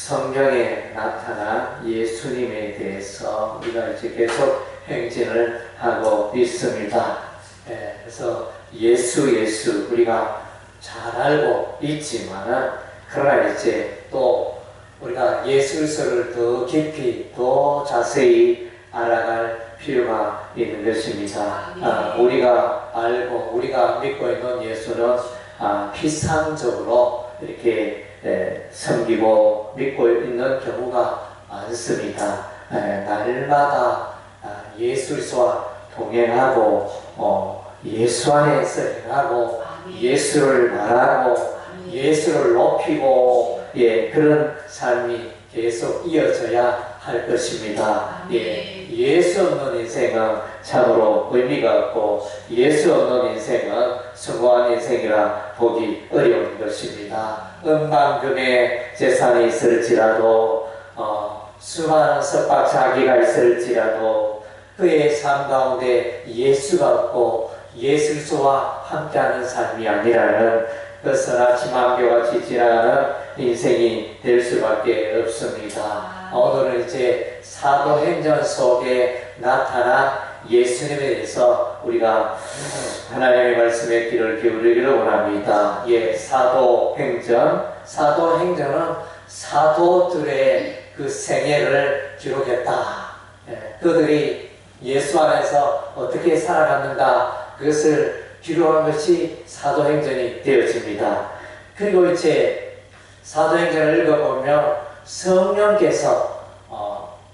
성경에 나타난 예수님에 대해서 우리가 이제 계속 행진을 하고 있습니다. 그래서 예수 우리가 잘 알고 있지만은 그러나 이제 또 우리가 예수를 더 깊이 더 자세히 알아갈 필요가 있는 것입니다. 우리가 알고 우리가 믿고 있는 예수는 피상적으로 이렇게 섬기고 믿고 있는 경우가 많습니다. 날마다 예수 그리스도와 동행하고 예수 안에서 행하고 예수를 말하고 예수를 높이고 그런 삶이 계속 이어져야 할 것입니다. 예수 없는 인생은 참으로 의미가 없고 예수 없는 인생은 성공한 인생이라 보기 어려운 것입니다. 음만금의 재산이 있을지라도 수많은 석박자기가 있을지라도 그의 삶 가운데 예수가 없고 예수 그리스도와 함께하는 삶이 아니라는 그러나 지망교같이 지나가는 인생이 될 수밖에 없습니다. 오늘은 이제 사도행전 속에 나타난 예수님에 대해서 우리가 하나님의 말씀에 귀를 기울이기를 원합니다. 사도행전은 사도들의 그 생애를 기록했다. 그들이 예수 안에서 어떻게 살아갔는가 그것을 기록한 것이 사도행전이 되어집니다. 그리고 이제 사도행전을 읽어보면 성령께서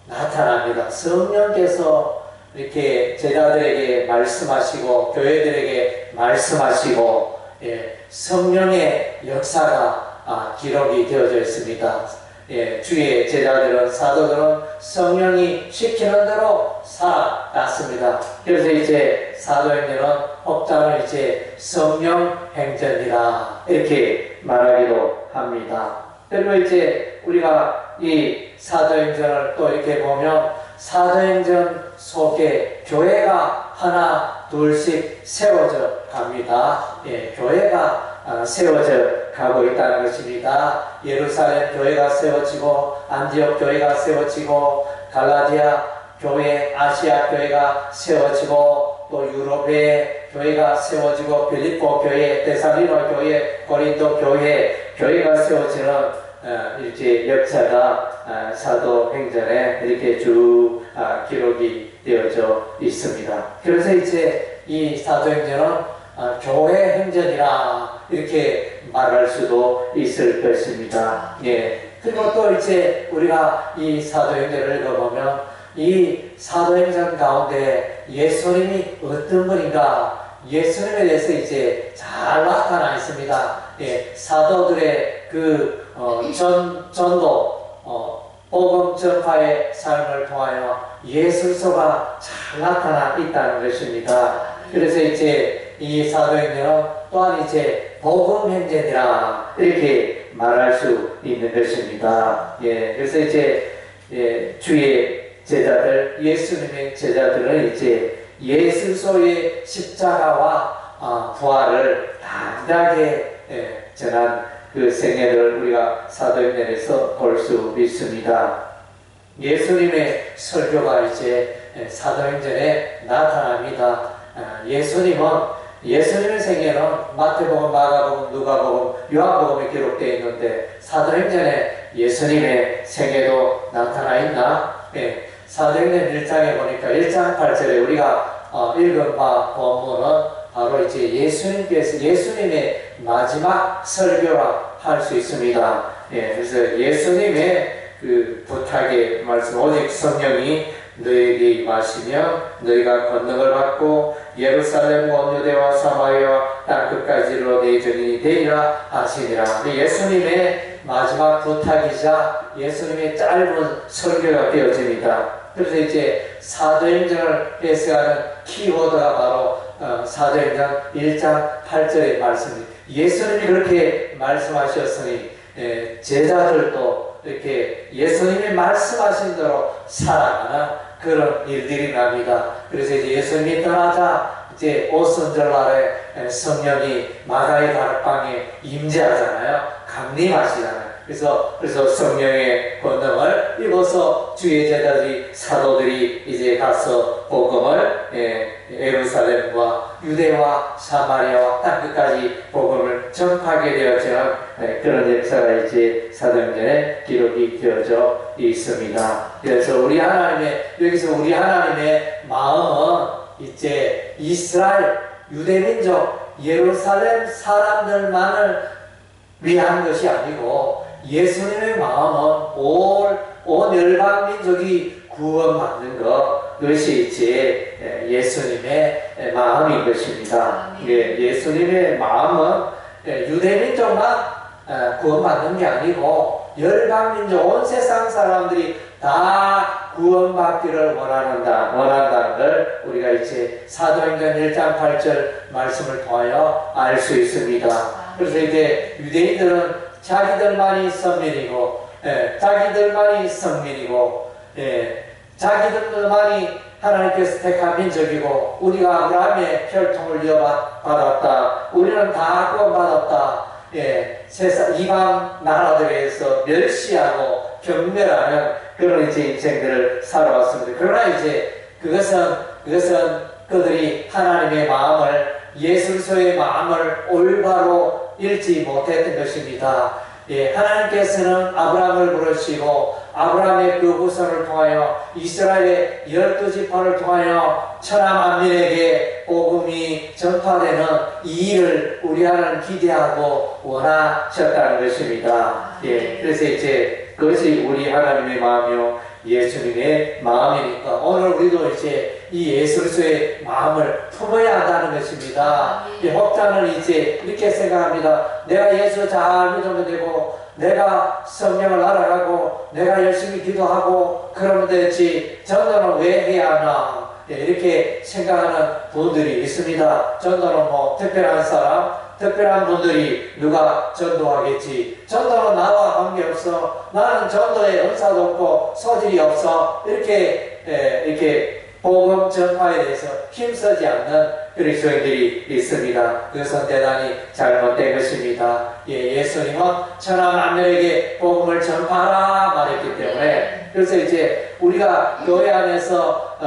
나타납니다. 성령께서 이렇게 제자들에게 말씀하시고 교회들에게 말씀하시고 성령의 역사가 기록이 되어져 있습니다. 주의 제자들은 사도들은 성령이 시키는 대로 살아갔습니다. 그래서 이제 사도행전은 혹자는 이제 성령행전이라 이렇게 말하기도 합니다. 그리고 이제 우리가 이 사도행전을 또 이렇게 보면 사도행전 속에 교회가 하나 둘씩 세워져 갑니다. 교회가 세워져 가고 있다는 것입니다. 예루살렘 교회가 세워지고 안디옥 교회가 세워지고 갈라디아 교회, 아시아 교회가 세워지고 또 유럽의 교회가 세워지고 필리포 교회, 데살로니가 교회, 고린도 교회가 세워지는 이제 역사가 사도행전에 이렇게 쭉 기록이 되어져 있습니다. 그래서 이제 이 사도행전은 교회 행전이라 이렇게 말할 수도 있을 것입니다. 그리고 또 이제 우리가 이 사도행전을 읽어보면 이 사도행전 가운데 예수님이 어떤 분인가 예수님에 대해서 이제 잘 나타나 있습니다. 사도들의 그 전도 복음 전파의 삶을 통하여 예수 그리스도가 잘 나타나 있다는 것입니다. 그래서 이제 이 사도행전은 또한 이제 복음 행전이라 이렇게 말할 수 있는 것입니다. 그래서 이제 주의 제자들, 예수님의 제자들은 이제 예수 그리스도의 십자가와 부활을 당당하게 전한 그 생애를 우리가 사도행전에서 볼 수 있습니다. 예수님의 설교가 이제 사도행전에 나타납니다. 예수님의 생애는 마태복음, 마가복음, 누가복음, 요한복음에 기록되어 있는데 사도행전에 예수님의 생애도 나타나 있나? 사도행전 1장에 보니까 1장 8절에 우리가 읽은 바 본문은 바로 이제 예수님의 마지막 설교라 할 수 있습니다. 그래서 예수님의 그 부탁의 말씀, 오직 성령이 너에게 임하시며 너희가 권능을 받고 예루살렘 온 유대와 사마리아와 땅끝까지로 내 증인이 되리라 하시니라. 예수님의 마지막 부탁이자 예수님의 짧은 설교가 되어집니다. 그래서 이제 사도행전을 해석하는 키워드가 바로 사도행전 1장 8절의 말씀입니다. 예수님이 그렇게 말씀하셨으니 제자들도 이렇게 예수님이 말씀하신 대로 살아가는 그런 일들이 납니다. 그래서 이제 예수님이 떠나자 이제 오순절날에 성령이 마가의 다락방에 임재하잖아요. 강림하시잖아요. 그래서 성령의 권능을 입어서 주의 제자들이 사도들이 이제 가서 복음을 예루살렘과 유대와 사마리아와 땅 끝까지 복음을 전파하게 되었지만 그런 역사가 이제 사도행전에 기록이 되어져 있습니다. 그래서 여기서 우리 하나님의 마음은 이제 이스라엘 유대민족 예루살렘 사람들만을 위한 것이 아니고 예수님의 마음은 온 열방 민족이 구원받는 것, 그것이 이제 예수님의 마음인 것입니다. 예수님의 마음은 유대민족만 구원받는 게 아니고 열방 민족, 온 세상 사람들이 다 구원받기를 원한다는 걸 우리가 이제 사도행전 1장 8절 말씀을 통하여 알 수 있습니다. 그래서 이제 유대인들은 자기들만이 선민이고, 자기들만이 성민이고, 자기들만이 하나님께서 택한 민족이고, 우리가 아브라함의 혈통을 이어받았다. 우리는 다 구원받았다. 세상 이방 나라들에서 멸시하고 경멸하는 그런 이제 인생들을 살아왔습니다. 그러나 이제 그것은 그들이 하나님의 마음을, 예수 그리스도의 마음을 올바로 읽지 못했던 것입니다. 하나님께서는 아브라함을 부르시고 아브라함의 그 후손을 통하여 이스라엘의 12지파를 통하여 천하 만민에게 복음이 전파되는 이 일을 우리 하나님 기대하고 원하셨다는 것입니다. 그래서 이제 그것이 우리 하나님의 마음이요 예수님의 마음이니까 오늘 우리도 이제 이 예수 그리스도의 마음을 품어야 한다는 것입니다. 혹자는 이제 이렇게 생각합니다. 내가 예수 잘 믿으면 되고 내가 성령을 알아가고 내가 열심히 기도하고 그러면 되지 전도는 왜 해야 하나 이렇게 생각하는 분들이 있습니다. 전도는 뭐 특별한 사람, 특별한 분들이 누가 전도하겠지. 전도는 나와 관계없어. 나는 전도에 은사도 없고 소질이 없어. 이렇게 복음 전파에 대해서 힘쓰지 않는 그리스도인들이 있습니다. 그것은 대단히 잘못된 것입니다. 예수님은 천하 만민에게 복음을 전파하라 말했기 때문에 그래서 이제 우리가 교회 안에서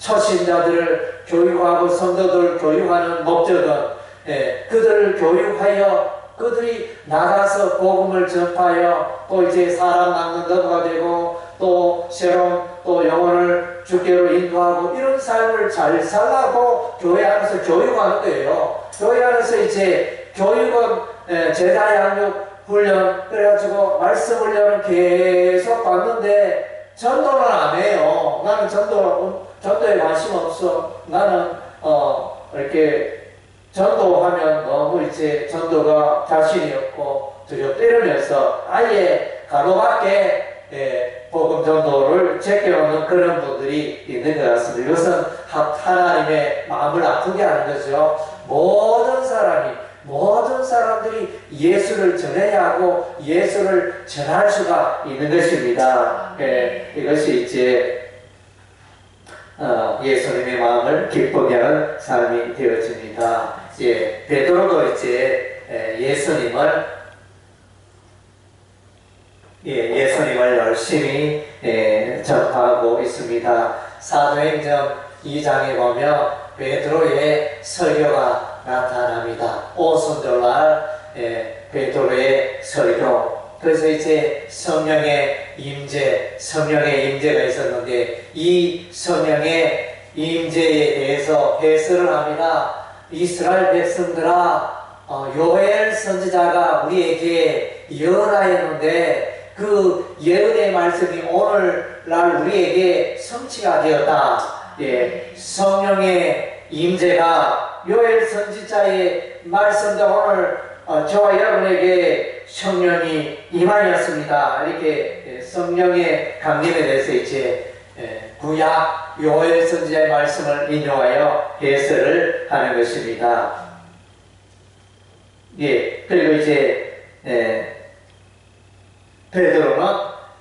초신자들을 교육하고 성도들을 교육하는 목적은 그들을 교육하여 그들이 나가서 복음을 전파하여 또 이제 사람 낳는 너가 되고 또 새로운 또 영혼을 주께로 인도하고 이런 삶을 잘 살라고 교회 안에서 교육하는 거예요. 교회 안에서 이제 교육은 제자 양육 훈련 그래가지고 말씀 훈련은 계속 받는데 전도는 안 해요. 나는 전도에 관심 없어. 나는 이렇게 전도하면 너무 이제 전도가 자신이 없고 두렵다 이러면서 아예 가로막게 복음 전도를 제껴놓는 그런 분들이 있는 것 같습니다. 이것은 하나님의 마음을 아프게 하는 거죠. 모든 사람들이 예수를 전해야 하고 예수를 전할 수가 있는 것입니다. 이것이 이제 예수님의 마음을 기쁘게 하는 삶이 되어집니다. 베드로도 이제 예수님을 열심히 전파하고 있습니다. 사도행전 2장에 보면 베드로의 설교가 나타납니다. 오순절날 베드로의 설교. 그래서 이제 성령의 임재가 있었는데 이 성령의 임재에 대해서 해설을 합니다. 이스라엘 백성들아, 요엘 선지자가 우리에게 예언하였는데 그 예언의 말씀이 오늘날 우리에게 성취가 되었다. 성령의 임재가 요엘 선지자의 말씀도 오늘 저와 여러분에게 성령이 임하였습니다. 이렇게 성령의 강림에 대해서 이제 구약 요엘 선지자의 말씀을 인용하여 해설을 하는 것입니다. 그리고 이제 베드로는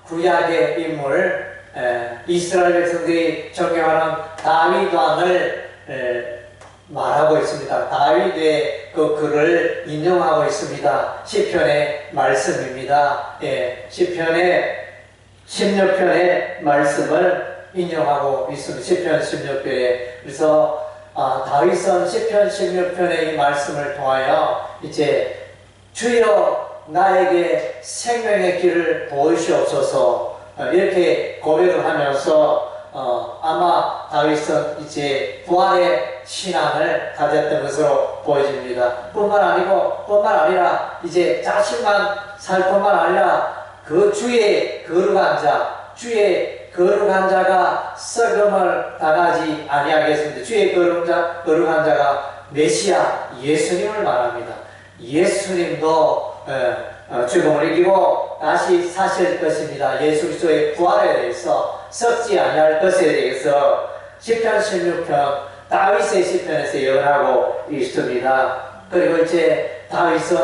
구약의 인물 이스라엘 백성들이 존경하는 다윗 왕을 말하고 있습니다. 다윗의 그 글을 인용하고 있습니다. 시편의 말씀입니다. 예, 시편의 16편의 말씀을 인용하고 있습니다. 시편 16편에. 그래서 다윗은 시편 16편의 이 말씀을 통하여 이제 주여 나에게 생명의 길을 보이시옵소서 이렇게 고백을 하면서 아마 다윗은 이제 부활의 신앙을 가졌던 것으로 보여집니다. 뿐만 아니라 이제 자신만 살 뿐만 아니라 그 주의 거룩한 자가 썩음을 당하지 아니하겠습니다. 주의 거룩한 자가 메시아 예수님을 말합니다. 예수님도 죽음을 이기고 다시 사실 것입니다. 예수 그리스도의 부활에 대해서 썩지 아니할 것에 대해서 시편 16편 다윗의 시편에서 예언하고 있습니다. 그리고 이제 다윗은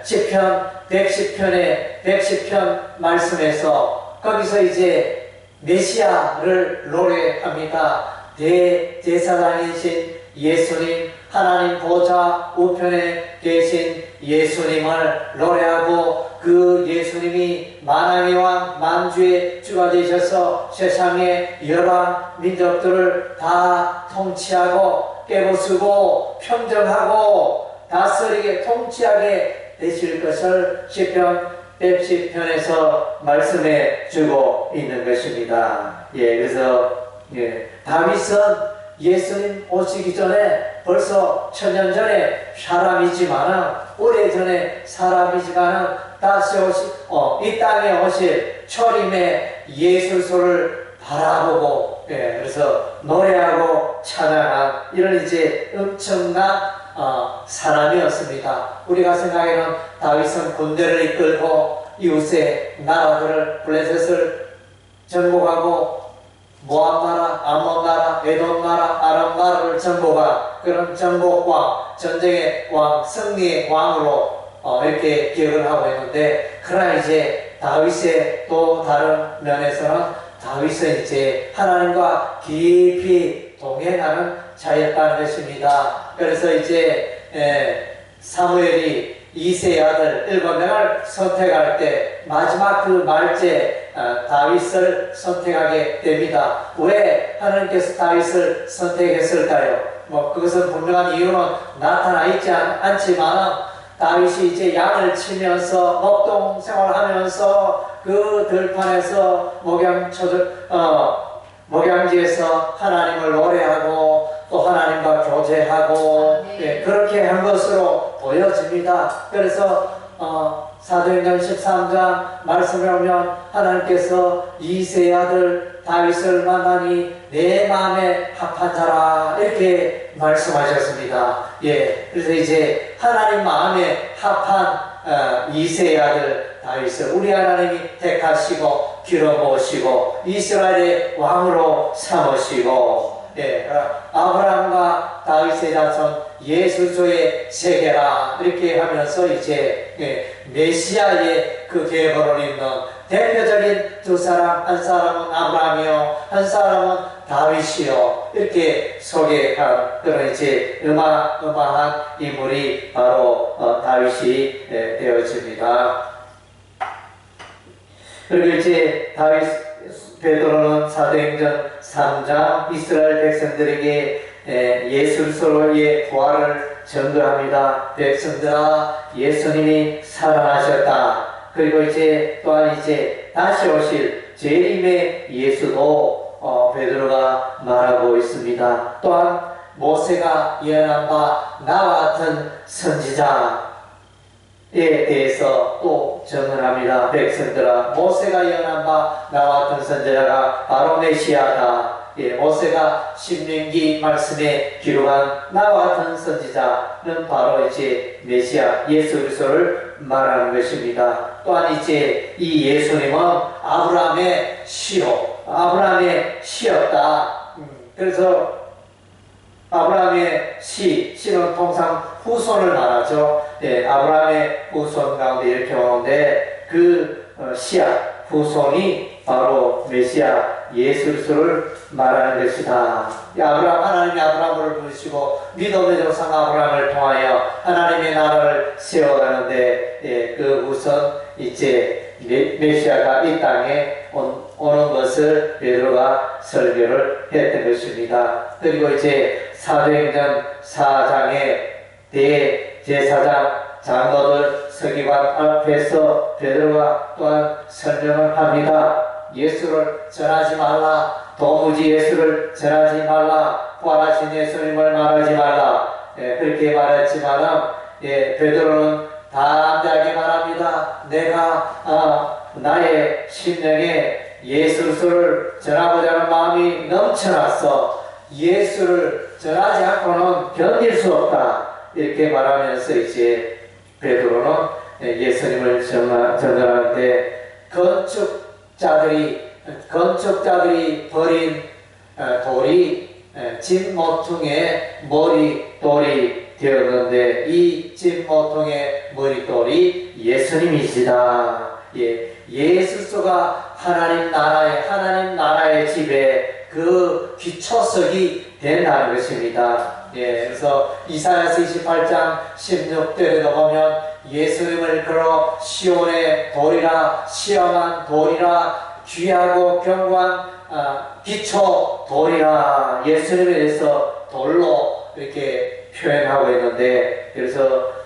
시편 110편 말씀에서 거기서 이제 메시아를 노래합니다. 대제사장이신 예수님, 하나님 보좌 우편에 계신 예수님을 노래하고 그 예수님이 만왕의 왕 만주의 주가 되셔서 세상의 여러 민족들을 다 통치하고 깨부수고 평정하고 다스리게 통치하게 되실 것을 시편 110편에서 말씀해 주고 있는 것입니다. 예, 그래서 다윗은 예수님 오시기 전에 벌써 천년 전에 사람이지만은 오래전에 사람이지만은 다시 이 땅에 오실 초림의 예수소를 바라보고 그래서 노래하고 찬양한 이런 이제 엄청난 사람이었습니다. 우리가 생각에는 다윗은 군대를 이끌고 이웃의 나라들을 블레셋을 정복하고 모압 나라, 암몬 나라, 에돔 나라, 아람 나라를 정복한 그런 정복왕, 전쟁의 왕, 승리의 왕으로 이렇게 기억을 하고 있는데, 그러나 이제 다윗의 또 다른 면에서는 다윗은 이제 하나님과 깊이 동행하는 자였다는 것입니다. 그래서 이제 사무엘이 이새의 아들 7명을 선택할 때 마지막 그 말째 다윗을 선택하게 됩니다. 왜 하나님께서 다윗을 선택했을까요? 그것은 분명한 이유는 나타나 있지 않지만 다윗이 이제 양을 치면서 목동 생활하면서 그 들판에서 목양지에서 하나님을 노래하고 또 하나님과 교제하고 그렇게 한 것으로 보여집니다. 그래서 사도행전 13장 말씀을 보면 하나님께서 이새의 아들 다윗을 만나니 내 마음에 합한 자라 이렇게 말씀하셨습니다. 예, 그래서 이제 하나님 마음에 합한 이새의 아들 다윗을 우리 하나님이 택하시고 기름부으시고 이스라엘의 왕으로 삼으시고 아브라함과 다윗의 자손 예수조의 세계라 이렇게 하면서 이제 메시아의 그 계보를 잇는 대표적인 두 사람, 한 사람은 아브라함이요 한 사람은 다윗이요 이렇게 소개한 그런 이제 어마어마한 인물이 바로 다윗이 되어집니다. 그리고 이제 베드로는 사도행전 3장 이스라엘 백성들에게 예수로의 부활을 전도합니다. 백성들아 예수님이 살아나셨다. 그리고 이제 또한 이제 다시 오실 재림의 예수도 베드로가 말하고 있습니다. 또한 모세가 예언한 바 나와 같은 선지자에 대해서 또 증언합니다. 백성들아 모세가 예언한 바 나와 같은 선지자가 바로 메시아다. 모세가 신명기 말씀에 기록한 나와 같은 선지자는 바로 이제 메시아 예수 그리스도를 말하는 것입니다. 또한 이제 이 예수님은 아브라함의 시였다. 그래서 아브라함의 씨는 통상 후손을 말하죠. 아브라함의 후손 가운데 이렇게 오는데 그 씨앗 후손이 바로 메시아 예수 그리스도를 말하는 것이다. 하나님이 아브라함을 부르시고 믿음의 조상 아브라함을 통하여 하나님의 나라를 세워가는데 그 우선 이제 메시아가 이 땅에 오는 것을 베드로가 설교를 했던 것입니다. 그리고 이제 사도행전 4장에 대제사장 장로들 서기관 앞에서 베드로가 또한 설명을 합니다. 예수를 전하지 말라. 도무지 예수를 전하지 말라. 부활하신 예수님을 말하지 말라. 그렇게 말했지만은 베드로는 담대하게 말합니다. 내가 나의 심령에 예수 그리스도를 전하고자 하는 마음이 넘쳐났어. 예수를 전하지 않고는 견딜 수 없다. 이렇게 말하면서 이제 베드로는 예수님을 전하는데 건축자들이 버린 돌이 진모퉁의 머릿돌이 되었는데 이 진모퉁의 머릿돌이 예수님이시다. 예수 그리스도가 하나님 나라의 집에 그 기초석이 된다는 것입니다. 그래서 이사야서 28장 16절에도 보면 예수님을 걸어 시온의 돌이라 시험한 돌이라 귀하고 견고한 기초 돌이라 예수님에 대해서 돌로 이렇게 표현하고 있는데 그래서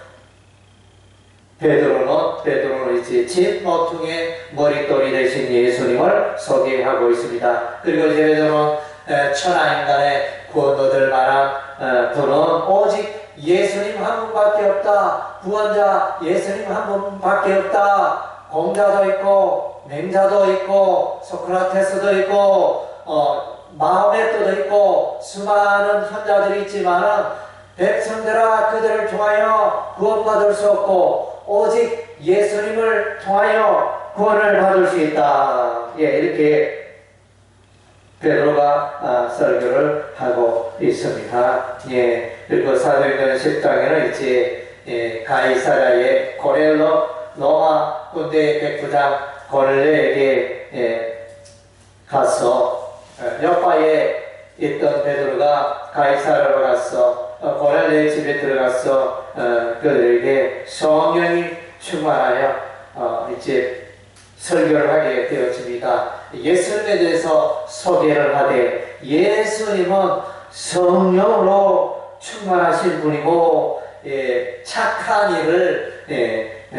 베드로는 이제 진모퉁의 머릿돌이 되신 예수님을 소개하고 있습니다. 그리고 이제 베드로는 천하인간의 구원 얻을 만한 분은 오직 예수님 한 분밖에 없다. 구원자 예수님 한 분밖에 없다. 공자도 있고 맹자도 있고 소크라테스도 있고 마호메트도 있고 수많은 현자들이 있지만 백성들아 그들을 통하여 구원받을 수 없고 오직 예수님을 통하여 구원을 받을 수 있다. 이렇게 베드로가 설교를 하고 있습니다. 그리고 사도행전 10장에는 이제 가이사랴의 고넬로 로마 군대 백부장 고넬로에게 가서 요파에 있던 베드로가 가이사랴로 가서 고넬로의 집에 들어가서 그들에게 성령이 충만하여 이제 설교를 하게 되었습니다. 예수님에 대해서 소개를 하되 예수님은 성령으로 충만하신 분이고 착한 일을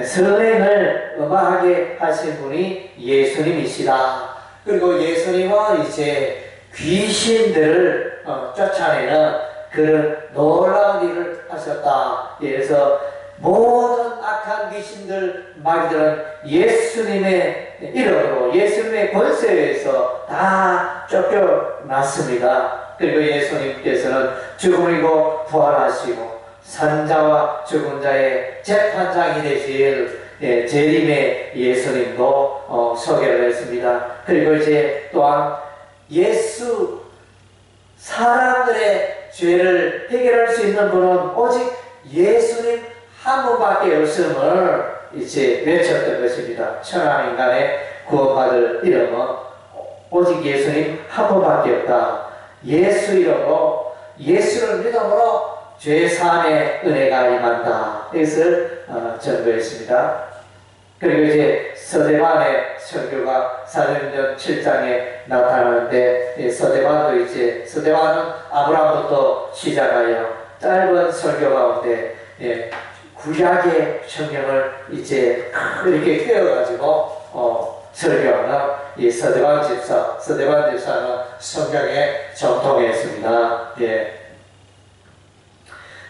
선행을 음악하게 하신 분이 예수님이시다. 그리고 예수님은 이제 귀신들을 쫓아내는 그런 놀라운 일을 하셨다. 그래서 모든 악한 귀신들 마귀들은 예수님의 이름으로 예수님의 권세에서 다 쫓겨났습니다. 그리고 예수님께서는 죽음이고 부활하시고 산자와 죽은 자의 재판장이 되실 재림의 예수님도 소개를 했습니다. 그리고 이제 또한 사람들의 죄를 해결할 수 있는 분은 오직 예수님 한 분밖에 없음을 이제 외쳤던 것입니다. 천하인간의 구원받을 이름은 오직 예수님 한 분밖에 없다. 예수 이름으로 예수를 믿음으로 죄사함의 은혜가 임한다. 이것을 전도했습니다. 그리고 이제 서대반의 설교가 사도행전 7장에 나타나는데 서대반은 아브라함부터 시작하여 짧은 설교 가운데 구약의 성경을 이제 이렇게 꿰어가지고 설교하는 이 서대반 집사는 성경에 정통했습니다.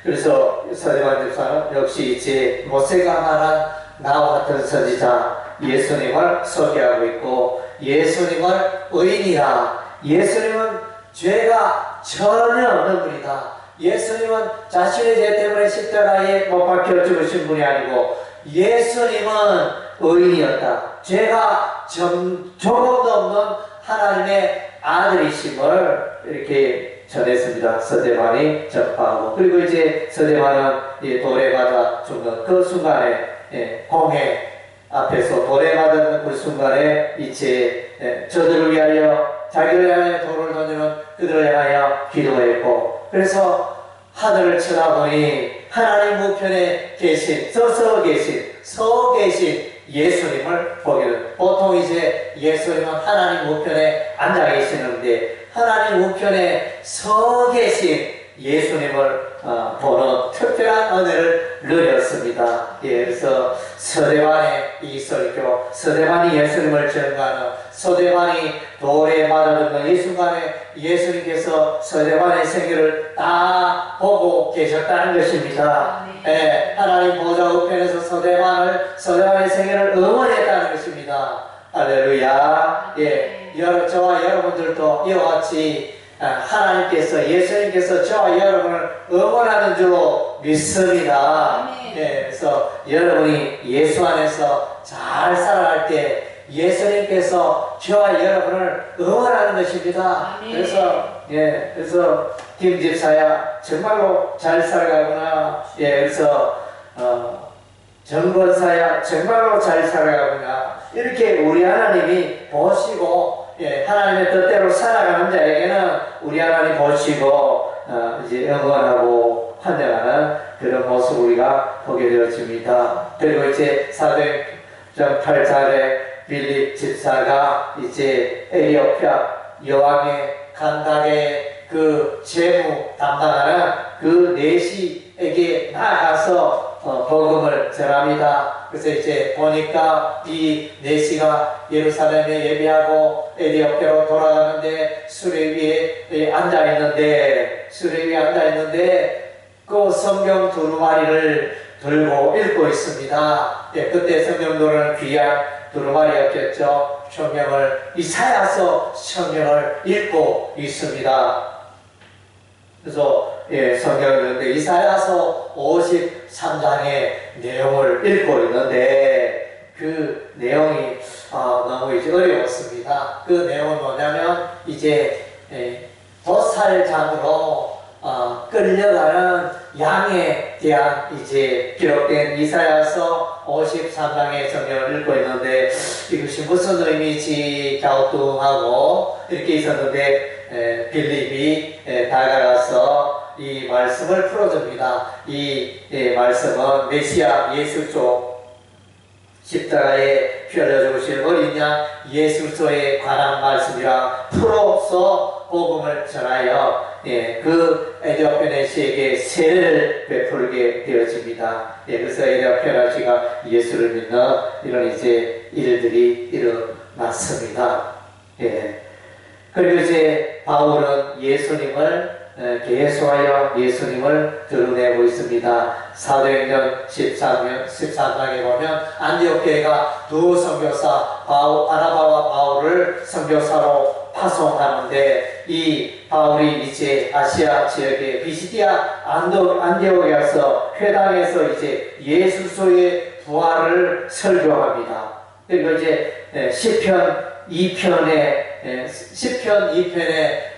그래서 서대반 집사는 역시 이제 모세가 말한 나와 같은 선지자 예수님을 소개하고 있고 예수님을 의인이라 예수님은 죄가 전혀 없는 분이다. 예수님은 자신의 죄 때문에 십자가에 못 박혀 죽으신 분이 아니고 예수님은 의인이었다. 죄가 조금도 없는 하나님의 아들이심을 이렇게 전했습니다. 서대반이 접하고 그리고 이제 서대반은 돌에 맞아 죽는 그 순간에 공회 앞에서 돌에 맞은 그 순간에 이제 저들을 위하여 자기를 향하여 돌을 던지는 그들을 향하여 기도했고, 그래서 하늘을 쳐다보니 하나님 우편에 계신, 서 계신 예수님을 보게 됩니다. 보통 이제 예수님은 하나님 우편에 앉아 계시는데 하나님 우편에 서 계신 예수님을 보는 특별한 은혜를 누렸습니다. 예, 그래서 서대반의 이 설교, 서대반이 예수님을 전가하는, 서대반이 돌에 맞아듣는 이 순간에 예수님께서 서대반의 생애를 다 보고 계셨다는 것입니다. 예, 하나님 보좌 우편에서 서대반의 생애를 응원했다는 것입니다. 할렐루야. 예, 저와 여러분들도 이와 같이 하나님께서, 예수님께서 저와 여러분을 응원하는 줄로 믿습니다. 예, 그래서 여러분이 예수 안에서 잘 살아갈 때 예수님께서 저와 여러분을 응원하는 것입니다. 그래서 김 집사야 정말로 잘 살아가구나. 예, 그래서 정권사야 정말로 잘 살아가구나. 이렇게 우리 하나님이 보시고, 예, 하나님의 뜻대로 살아가는 자에게는 우리 하나님 보시고 이제 응원하고 환영하는 그런 모습 우리가 보게 되어집니다. 그리고 이제 사도행전 8장에 빌립 집사가 이제 에티오피아 여왕의 간닥의 그 재무 담당하는 그 내시에게 나아가서 복음을 전합니다. 그래서 이제 보니까 이 내시가 예루살렘에 예배하고 에티오피아로 돌아가는데 수레 위에 앉아 있는데 그 성경 두루마리를 들고 읽고 있습니다. 예, 그때 성경 두루마리는 귀한 두루마리였겠죠. 이사야서 성경을 읽고 있습니다. 그래서 예, 성경을 읽는데 이사야서 53장의 내용을 읽고 있는데 그 내용이 너무 이제 어려웠습니다. 그 내용은 뭐냐면 이제 도살장으로 끌려가는 양에 대한 이제 기록된 이사야서 53장의 성경을 읽고 있는데 이것이 무슨 의미인지 갸우뚱하고 이렇게 있었는데 빌립이 다가가서 이 말씀을 풀어줍니다. 이 말씀은 메시아 예수 쪽 십자가에 피 흘려 죽으신 어린 양 예수 그리스도에 관한 말씀이라 풀어서 복음을 전하여 그 에티오피아 내시에게 세례를 베풀게 되어집니다. 그래서 에티오피아 내시가 예수를 믿는 이런 이제 일들이 일어났습니다. 그리고 이제 바울은 예수님을 계속하여 예수님을 드러내고 있습니다. 사도행전 13장에 보면 안디옥교회가 두 선교사 바나바와 바울을 선교사로 파송하는데 이 바울이 이제 아시아 지역의 비시디아 안디옥에 가서 회당에서 이제 예수 그리스도의 부활을 설교합니다. 그리고 이제 시편 2편에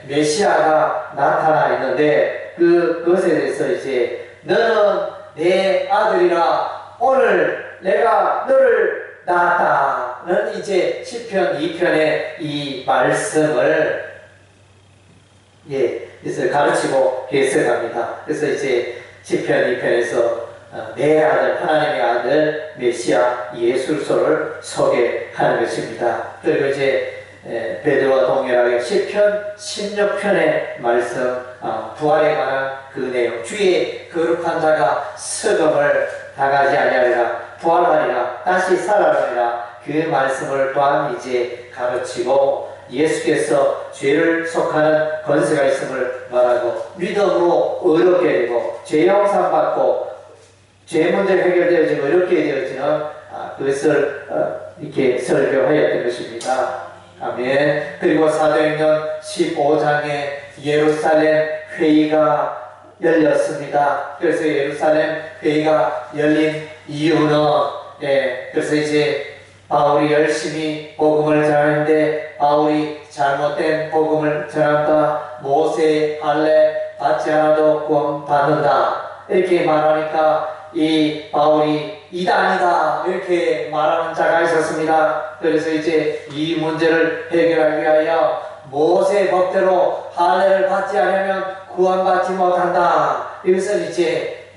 메시아가 나타나 있는데 그것에 대해서 이제 너는 내 아들이라 오늘 내가 너를 낳았다는 이제 시편 2편의 이 말씀을 그래서 가르치고 해석합니다. 그래서 이제 시편 2편에서 내 아들, 하나님의 아들 메시아 예수 그리스도를 소개하는 것입니다. 그리고 이제 베드로와 동일하게 시편 16편의 말씀, 부활에 관한 그 내용, 주의 거룩한 자가 석음을 당하지 아니하리라, 부활하리라, 다시 살아나리라, 그 말씀을 또한 이제 가르치고 예수께서 죄를 속하는 권세가 있음을 말하고 믿음으로 의롭게 되고 죄 용서 받고 죄 문제 해결되어지고 어렵게 되어지는 그것을 이렇게 설교하였던 것입니다. 아멘. 그리고 사도행전 15장에 예루살렘 회의가 열렸습니다. 그래서 예루살렘 회의가 열린 이유는 그래서 이제 바울이 열심히 복음을 전하는데 바울이 잘못된 복음을 전한다, 모세의 할례 받지 않아도 구원 받는다 이렇게 말하니까 이 바울이 이단이다 이렇게 말하는 자가 있었습니다. 그래서 이제 이 문제를 해결하기 위하여 모세 법대로 할례를 받지 않으면 구원받지 못한다. 이것은 이제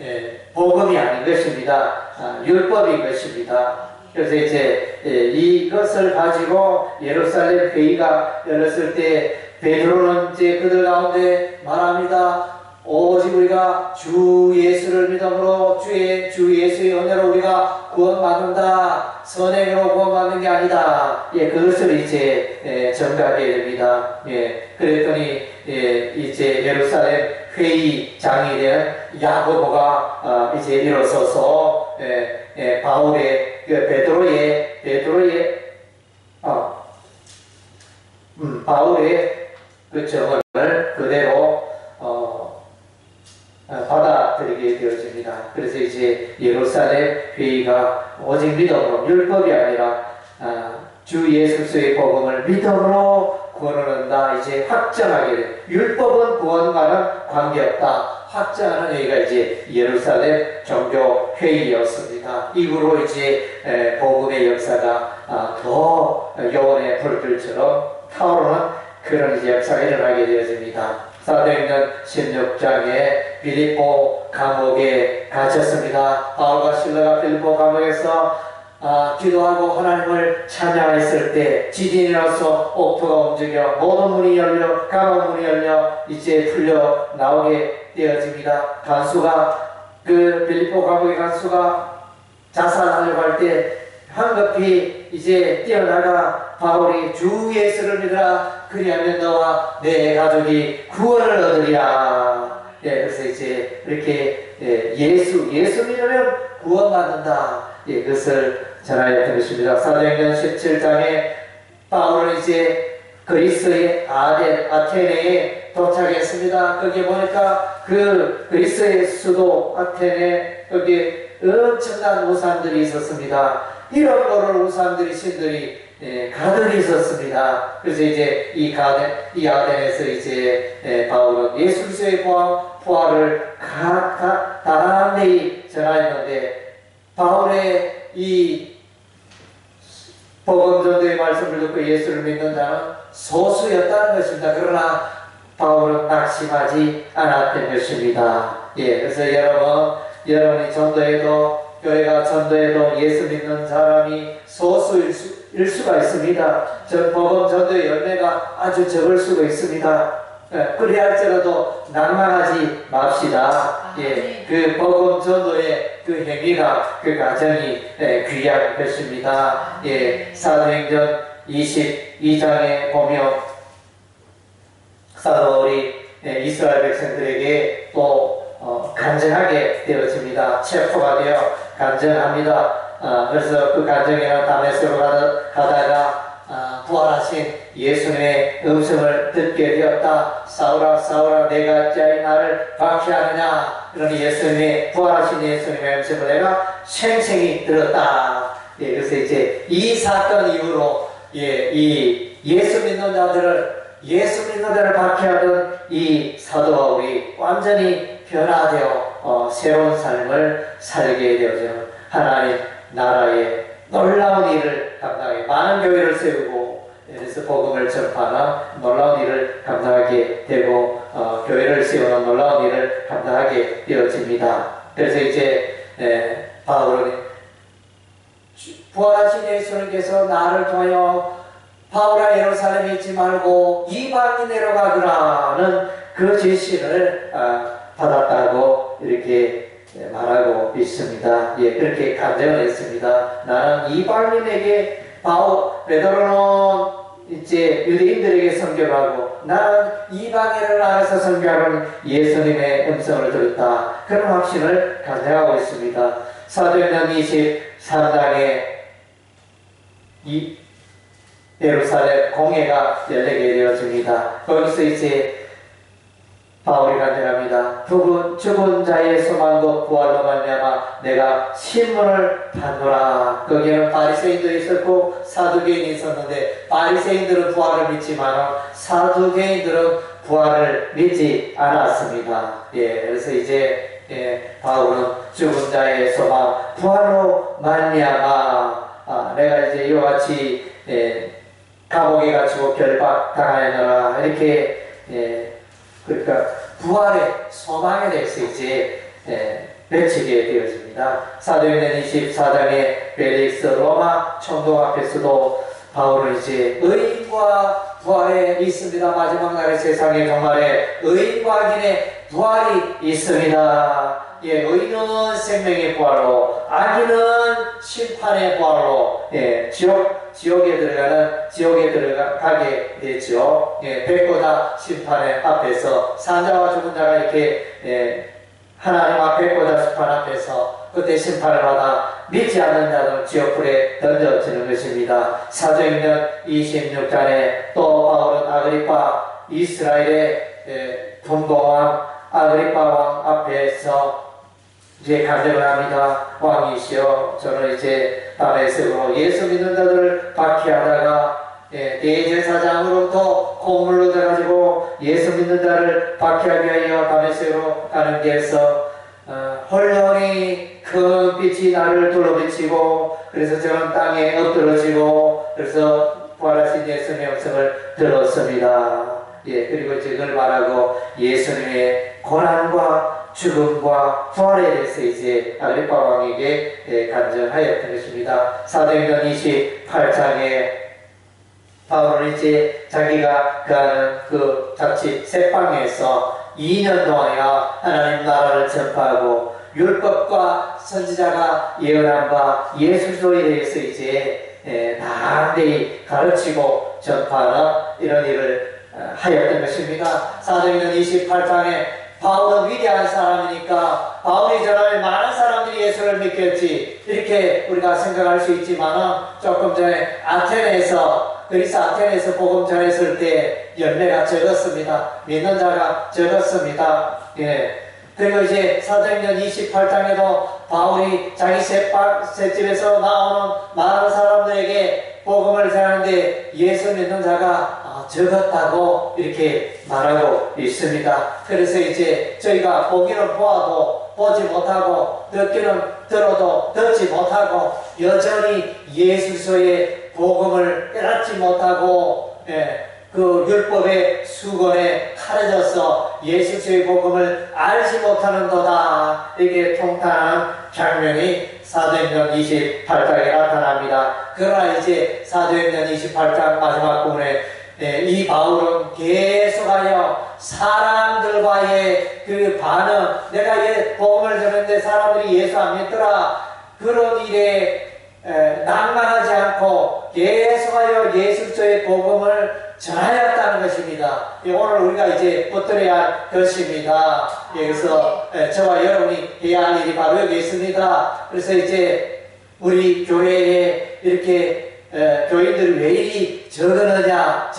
복음이 아닌 것입니다. 율법인 것입니다. 그래서 이제 이것을 가지고 예루살렘 회의가 열렸을 때 베드로는 이제 그들 가운데 말합니다. 오직 우리가 주 예수를 믿음으로 주 예수의 은혜로 우리가 구원받는다. 선행으로 구원받는 게 아니다. 그것을 이제 전가하게 됩니다. 그랬더니 이제 예루살렘 회의장이 된 야고보가 이제 일어서서 바울의 바울의 그 정언을 그대로 받아들이게 되어집니다. 그래서 이제 예루살렘 회의가 오직 믿음으로 율법이 아니라 주 예수의 복음을 믿음으로 구원을 얻는다 이제 확정하게 돼요. 율법은 구원과는 관계없다 확정하는 회의가 이제 예루살렘 종교 회의였습니다. 이후로 이제 복음의 역사가 더 여원의 불길처럼 타오르는 그런 이제 역사가 일어나게 되어집니다. 사도행전 16장에 빌립보 감옥에 갇혔습니다. 바울과 실라가 빌립보 감옥에서 기도하고 하나님을 찬양했을 때 지진이 나서 옥토가 움직여 모든 문이 열려 감옥 문이 열려 이제 풀려 나오게 되어집니다. 간수가 그 빌립보 감옥의 간수가 자살하려고 할 때 황급히 이제 뛰어나가 바울이 주 예수를 믿으라 그리하면 너와 내 가족이 구원을 얻으리라. 그래서 이제 이렇게 예수 믿으면 구원받는다. 그것을 전하였던 것입니다. 사도행전 17장에 바울은 이제 그리스의 아테네에 도착했습니다. 거기 보니까 그 그리스의 수도 아테네 거기에 엄청난 우상들이 있었습니다. 이런 거를 우상들이 신들이 가득 있었습니다. 그래서 이제 이 아덴에서 이제 바울은 예수 그리스도의 부활을 단단히 전하였는데 바울의 이 복음 전도의 말씀을 듣고 예수를 믿는 자는 소수였다는 것입니다. 그러나 바울은 낙심하지 않았던 것입니다. 그래서 여러분이 전도해도 교회가 전도해도 예수 믿는 사람이 소수일 수가 있습니다. 복음 전도의 열매가 아주 적을 수가 있습니다. 그리할지라도 낭만하지 맙시다. 그 복음 전도의 그 행위가 그 과정이 귀한 것입니다. 사도행전 22장에 보면 사도들이 이스라엘 백성들에게 또 간증하게 되어집니다. 체포가 되어 간증합니다. 그래서 그 간증에는 다메섹으로 가다가 부활하신 예수님의 음성을 듣게 되었다. 사울아 사울아 내가 어찌하여 나를 박해하느냐. 그러니 예수님의 부활하신 예수님의 음성을 내가 생생히 들었다. 그래서 이제 이 사건 이후로 이 예수 믿는 자들을 박해하던 이 사도 바울이 완전히 변화되어 새로운 삶을 살게 되어져 하나님 나라의 놀라운 일을 감당하게 많은 교회를 세우고 그래서 복음을 전파하는 놀라운 일을 감당하게 되고 교회를 세우는 놀라운 일을 감당하게 되어집니다. 그래서 이제 바울은 부활하신 예수님께서 나를 통하여 바울아 예루살렘에 있지 말고 이방인으로 가거라는 그 지시를 받았다고 이렇게 말하고 있습니다. 그렇게 간증을 했습니다. 나는 이방인에게 베드로는 이제 유대인들에게 선교를 하고 나는 이방인을 나가서 선교하는 예수님의 음성을 들었다. 그런 확신을 간증하고 있습니다. 사도행전 23장에 예루살렘 공회가 열리게 되어집니다. 거기서 이제 바울이 간증합니다. 죽은 자의 소망도 부활로 말미암아 내가 신문을 받노라. 거기에는 바리새인도 있었고 사두개인이 있었는데 바리새인들은 부활을 믿지만 사두개인들은 부활을 믿지 않았습니다. 그래서 이제 바울은 죽은 자의 소망, 부활로 말미암아 내가 이제 이와 같이 감옥에 갇히고 결박당하였노라 이렇게 그러니까 부활의 소망에 대해서 이제 외치게 되었습니다. 사도행전 24장의 벨릭스 로마 총독 앞에서도 바울은 이제 의인과 부활에 있습니다. 마지막 날의 세상의 종말에 의인과 악인의 부활이 있습니다. 의인은 생명의 부활로, 악인은 심판의 부활로, 지옥에 들어가게 되죠. 백보다 심판의 앞에서 산자와 죽은 자가 이렇게 하나님 앞에 백보다 심판 앞에서 그때 심판을 받아 믿지 않는 자는 지옥불에 던져지는 것입니다. 사도행전 26장에 또 바울은 아그리파 이스라엘의 분봉왕 아그리파 왕 앞에서 이제 간증을 합니다. 왕이시여, 저는 이제 다메섹으로 예수 믿는 자들을 박해하다가 대제사장으로부터 고문을 얻어가지고 예수 믿는 자를 박해하기 위하여 다메섹으로 가는 길에서 홀령이 큰 빛이 나를 둘러비치고 그래서 저는 땅에 엎드러지고 그래서 부활하신 예수님의 음성을 들었습니다. 그리고 이제 그걸 말하고 예수님의 고난과 죽음과 부활에 대해서 이제 아그리파 왕에게 간증하였던 것입니다. 사도행전 28장에 바울은 이제 자기가 가는 그 자칫 새방에서 2년 동안이나 하나님 나라를 전파하고 율법과 선지자가 예언한 바 예수 그리스도에 대해서 이제 담대히 가르치고 전파하는 이런 일을 하였던 것입니다. 사도행전 28장에 바울은 위대한 사람이니까 바울이 전하면 많은 사람들이 예수를 믿겠지 이렇게 우리가 생각할 수 있지만 조금 전에 그리스 아테네에서 복음 전했을 때 열매가 적었습니다. 믿는 자가 적었습니다. 그리고 이제 사도행전 28장에도 바울이 자기 셋집에서 나오는 많은 사람들에게 복음을 전하는데 예수 믿는 자가 적었다고 이렇게 말하고 있습니다. 그래서 이제 저희가 보기는 보아도 보지 못하고 듣기는 들어도 듣지 못하고 여전히 예수 그리스도의 복음을 깨닫지 못하고 그 율법의 수건에 칼해져서 예수 그리스도의 복음을 알지 못하는도다 이게 통탄한 장면이 사도행전 28장에 나타납니다. 그러나 이제 사도행전 28장 마지막 부분에 이 바울은 계속하여 사람들과의 그 반응, 내가 복음을 전했는데 사람들이 예수 안 믿더라 그런 일에 낭만하지 않고 계속하여 예수 그리스도의 복음을 전하였다는 것입니다. 오늘 우리가 이제 붙들어야 할 것입니다. 그래서 저와 여러분이 해야 할 일이 바로 여기 있습니다. 그래서 이제 우리 교회에 이렇게 교인들이 왜 이리 적느냐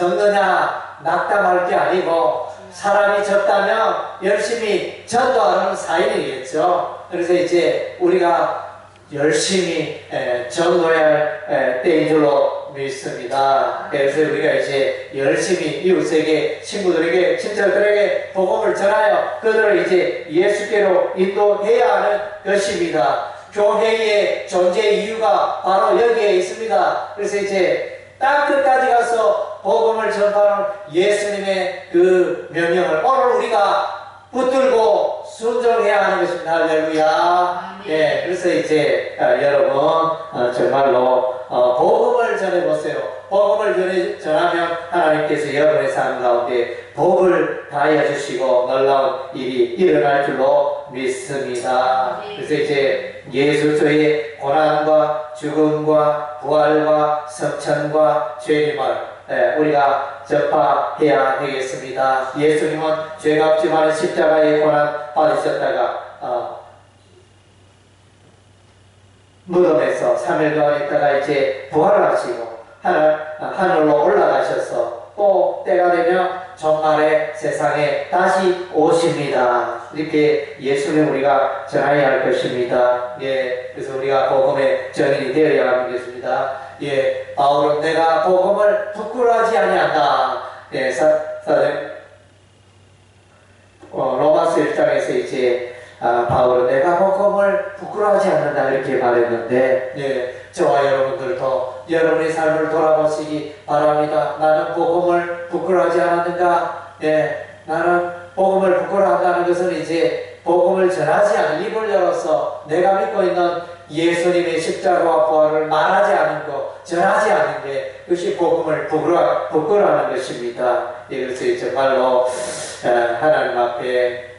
낙담할 게 아니고 사람이 적다면 열심히 전도하는 사인이겠죠. 그래서 이제 우리가 열심히 전도해야 할 때인 줄로 믿습니다. 그래서 우리가 이제 열심히 이웃에게, 친구들에게, 친척들에게 복음을 전하여 그들을 이제 예수께로 인도해야 하는 것입니다. 교회의 존재 이유가 바로 여기에 있습니다. 그래서 이제 땅 끝까지 가서 복음을 전파하는 예수님의 그 명령을 오늘 우리가 붙들고 순종해야 하는 것입니다. 할렐루야. 그래서 이제 여러분 정말로 복음을 전해보세요. 복음을 전하면 하나님께서 여러분의 삶 가운데 복을 다하여 주시고 놀라운 일이 일어날 줄로 믿습니다. 그래서 이제 예수 그리스도의 고난과 죽음과 부활과 성천과 죄림을 우리가 전파해야 되겠습니다. 예수님은 죄가 없지만 십자가의 고난 받으셨다가 무덤에서 3일 동안 있다가 이제 부활하시고 하늘로 올라가셔서 또 때가 되면 종말의 세상에 다시 오십니다. 이렇게 예수님 우리가 전해야 할 것입니다. 그래서 우리가 복음의 전인이 되어야 하는 것입니다. 바울은 내가 복음을 부끄러워하지 아니한다. 로마서 1장에서 이제 바울은 내가 복음을 부끄러워하지 않는다 이렇게 말했는데, 예, 저와 여러분들도 여러분의 삶을 돌아보시기 바랍니다. 나는 복음을 부끄러워하지 않았는가? 예, 나는 복음을 부끄러워한다는 것은 이제 복음을 전하지 않은, 입을 열어서 내가 믿고 있는 예수님의 십자가와 부활을 말하지 않은 것, 전하지 않은 게, 그것이 복음을 부끄러워하는 것입니다. 이것을 정말로 하나님 앞에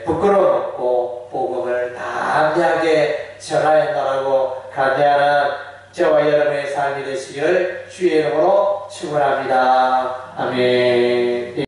부끄러움 없고 복음을 담대하게 전하였다라고 간대하는 저와 여러분의 삶이 되시기를 주의 이름으로 축원합니다. 아멘.